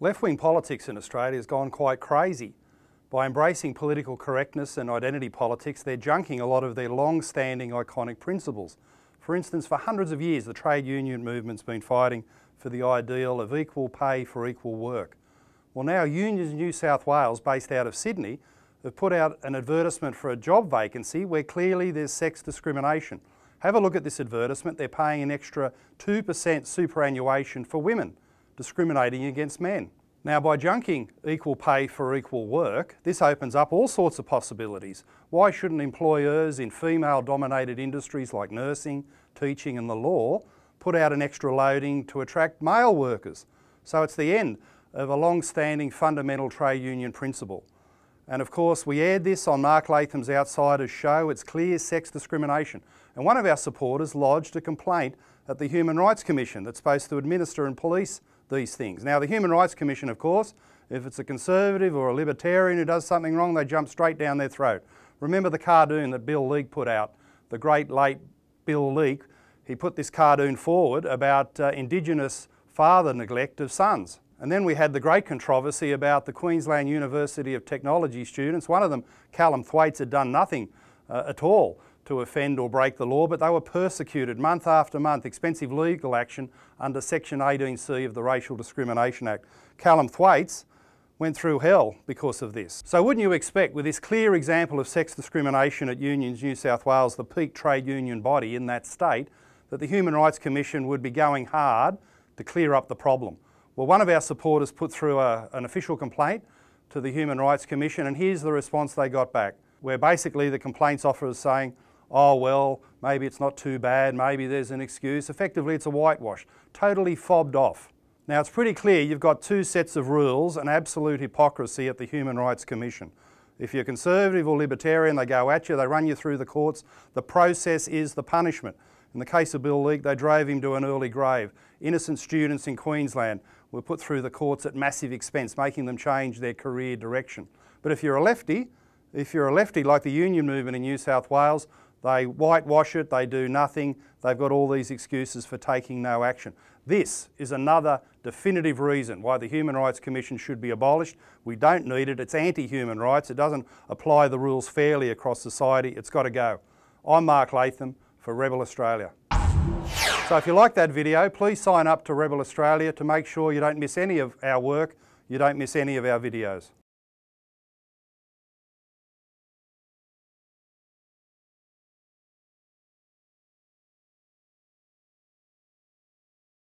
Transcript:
Left-wing politics in Australia has gone quite crazy. By embracing political correctness and identity politics, they're junking a lot of their long-standing iconic principles. For instance, for hundreds of years, the trade union movement's been fighting for the ideal of equal pay for equal work. Well, now Unions New South Wales, based out of Sydney, have put out an advertisement for a job vacancy where clearly there's sex discrimination. Have a look at this advertisement. They're paying an extra 2% superannuation for women, discriminating against men. Now, by junking equal pay for equal work, this opens up all sorts of possibilities. Why shouldn't employers in female-dominated industries like nursing, teaching and the law put out an extra loading to attract male workers? So it's the end of a long-standing fundamental trade union principle. And of course, we aired this on Mark Latham's Outsiders show. It's clear sex discrimination. And one of our supporters lodged a complaint at the Human Rights Commission that's supposed to administer and police these things. Now, the Human Rights Commission, of course, if it's a conservative or a libertarian who does something wrong, they jump straight down their throat. Remember the cartoon that Bill Leak put out, the great late Bill Leak. He put this cartoon forward about Indigenous father neglect of sons. And then we had the great controversy about the Queensland University of Technology students. One of them, Callum Thwaites, had done nothing at all to offend or break the law, but they were persecuted month after month, expensive legal action under Section 18C of the Racial Discrimination Act. Callum Thwaites went through hell because of this. So wouldn't you expect, with this clear example of sex discrimination at Unions New South Wales, the peak trade union body in that state, that the Human Rights Commission would be going hard to clear up the problem? Well, one of our supporters put through an official complaint to the Human Rights Commission, and here's the response they got back, where basically the complaints officer is saying, oh well, maybe it's not too bad, maybe there's an excuse. Effectively, it's a whitewash, totally fobbed off. Now, it's pretty clear you've got two sets of rules and absolute hypocrisy at the Human Rights Commission. If you're conservative or libertarian, they go at you, they run you through the courts. The process is the punishment. In the case of Bill Leak, they drove him to an early grave. Innocent students in Queensland were put through the courts at massive expense, making them change their career direction. But if you're a lefty like the union movement in New South Wales, they whitewash it, they do nothing, they've got all these excuses for taking no action. This is another definitive reason why the Human Rights Commission should be abolished. We don't need it, it's anti-human rights, it doesn't apply the rules fairly across society, it's got to go. I'm Mark Latham for Rebel Australia. So if you like that video, please sign up to Rebel Australia to make sure you don't miss any of our work, you don't miss any of our videos.